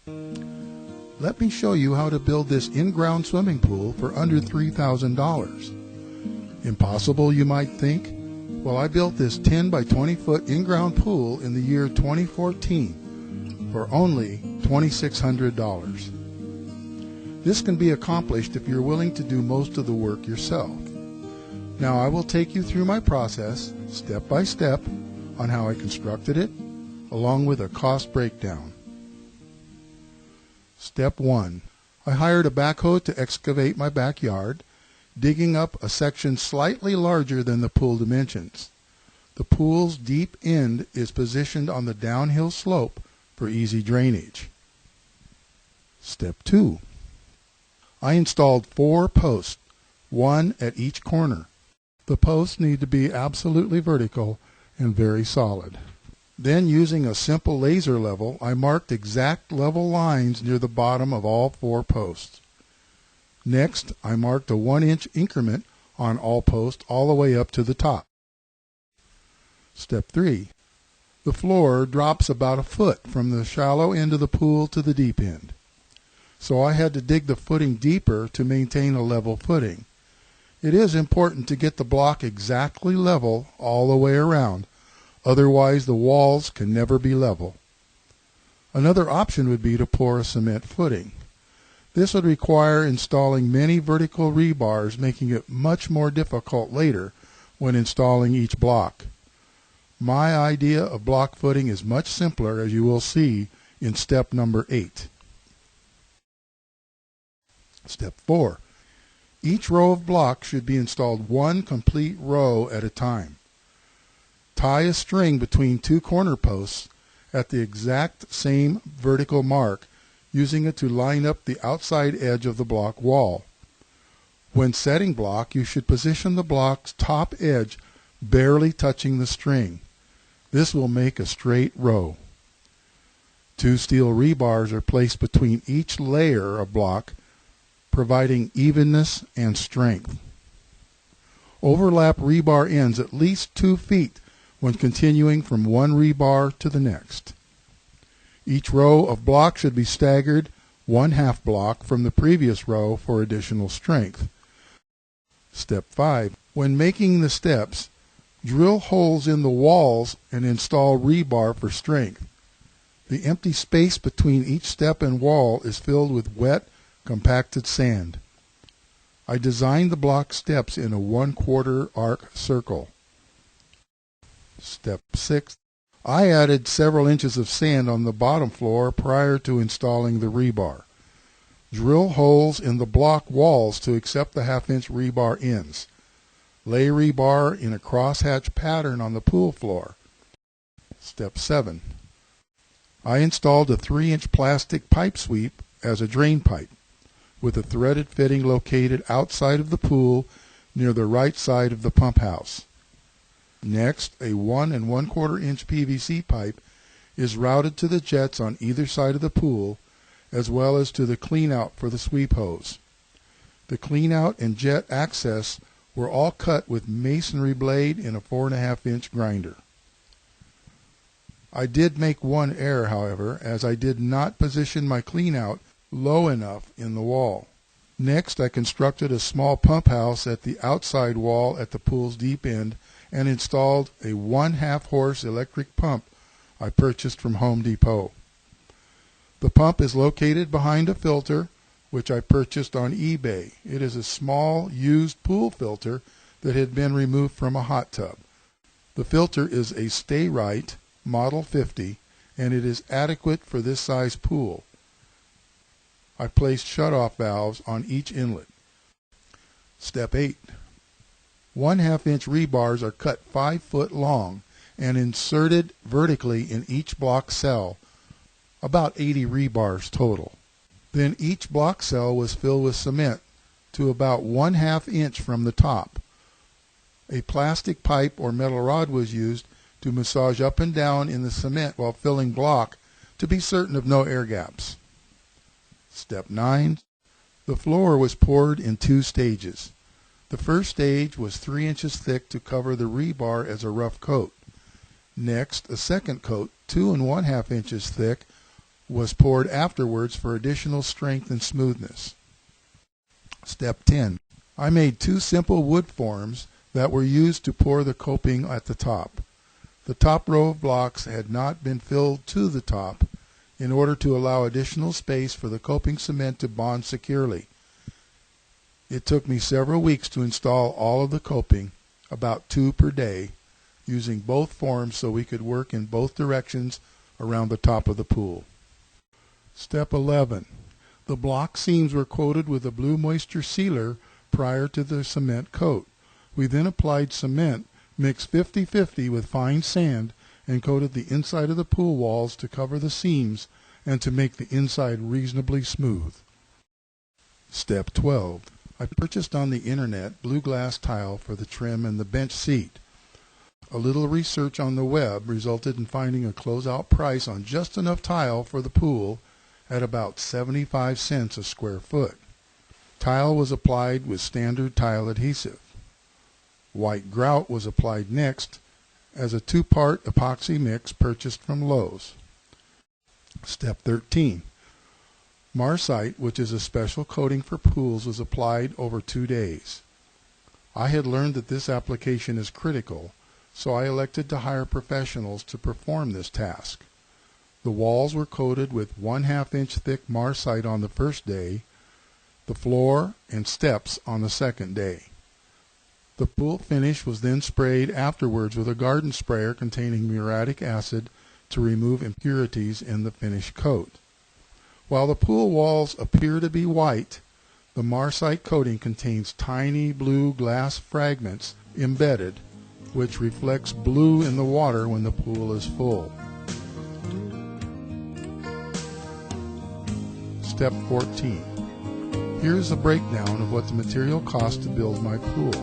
Let me show you how to build this in-ground swimming pool for under $3,000. Impossible, you might think? Well, I built this 10 by 20 foot in-ground pool in the year 2014 for only $2,600. This can be accomplished if you're willing to do most of the work yourself. Now I will take you through my process, step by step, on how I constructed it, along with a cost breakdown. Step 1. I hired a backhoe to excavate my backyard, digging up a section slightly larger than the pool dimensions. The pool's deep end is positioned on the downhill slope for easy drainage. Step 2. I installed 4 posts, 1 at each corner. The posts need to be absolutely vertical and very solid. Then, using a simple laser level, I marked exact level lines near the bottom of all 4 posts. Next, I marked a 1-inch increment on all posts all the way up to the top. Step 3. The floor drops about a foot from the shallow end of the pool to the deep end. So I had to dig the footing deeper to maintain a level footing. It is important to get the block exactly level all the way around, otherwise the walls can never be level. Another option would be to pour a cement footing. This would require installing many vertical rebars, making it much more difficult later when installing each block. My idea of block footing is much simpler, as you will see in step number 8. Step 4. Each row of blocks should be installed 1 complete row at a time. Tie a string between 2 corner posts at the exact same vertical mark, using it to line up the outside edge of the block wall. When setting block, you should position the block's top edge barely touching the string. This will make a straight row. 2 steel rebars are placed between each layer of block, providing evenness and strength. Overlap rebar ends at least 2 feet when continuing from one rebar to the next. Each row of block should be staggered 1/2 block from the previous row for additional strength. Step 5. When making the steps, drill holes in the walls and install rebar for strength. The empty space between each step and wall is filled with wet, compacted sand. I designed the block steps in a 1/4 arc circle. Step 6. I added several inches of sand on the bottom floor prior to installing the rebar. Drill holes in the block walls to accept the 1/2-inch rebar ends. Lay rebar in a crosshatch pattern on the pool floor. Step 7. I installed a 3-inch plastic pipe sweep as a drain pipe, with a threaded fitting located outside of the pool near the right side of the pump house. Next, a 1 1/4 inch PVC pipe is routed to the jets on either side of the pool, as well as to the cleanout for the sweep hose. The cleanout and jet access were all cut with masonry blade in a 4.5 inch grinder. I did make one error, however, as I did not position my cleanout low enough in the wall. Next, I constructed a small pump house at the outside wall at the pool's deep end and installed a 1/2 horse electric pump I purchased from Home Depot. The pump is located behind a filter which I purchased on eBay. It is a small used pool filter that had been removed from a hot tub. The filter is a Stay-Right Model 50 and it is adequate for this size pool. I placed shutoff valves on each inlet. Step 8. 1/2 inch rebars are cut 5 foot long and inserted vertically in each block cell, about 80 rebars total. Then each block cell was filled with cement to about 1/2 inch from the top. A plastic pipe or metal rod was used to massage up and down in the cement while filling block to be certain of no air gaps. Step 9. The floor was poured in 2 stages. The first stage was 3 inches thick to cover the rebar as a rough coat. Next, a second coat, 2 1/2 inches thick, was poured afterwards for additional strength and smoothness. Step 10. I made 2 simple wood forms that were used to pour the coping at the top. The top row of blocks had not been filled to the top in order to allow additional space for the coping cement to bond securely. It took me several weeks to install all of the coping, about 2 per day, using both forms so we could work in both directions around the top of the pool. Step 11. The block seams were coated with a blue moisture sealer prior to the cement coat. We then applied cement mixed 50-50 with fine sand and coated the inside of the pool walls to cover the seams and to make the inside reasonably smooth. Step 12. I purchased on the internet blue glass tile for the trim and the bench seat. A little research on the web resulted in finding a closeout price on just enough tile for the pool at about 75 cents a square foot. Tile was applied with standard tile adhesive. White grout was applied next as a 2-part epoxy mix purchased from Lowe's. Step 13. Marsite, which is a special coating for pools, was applied over 2 days. I had learned that this application is critical, so I elected to hire professionals to perform this task. The walls were coated with 1/2 inch thick Marsite on the first day, the floor and steps on the second day. The pool finish was then sprayed afterwards with a garden sprayer containing muriatic acid to remove impurities in the finished coat. While the pool walls appear to be white, the Marsite coating contains tiny blue glass fragments embedded, which reflects blue in the water when the pool is full. Step 14. Here's a breakdown of what the material cost to build my pool.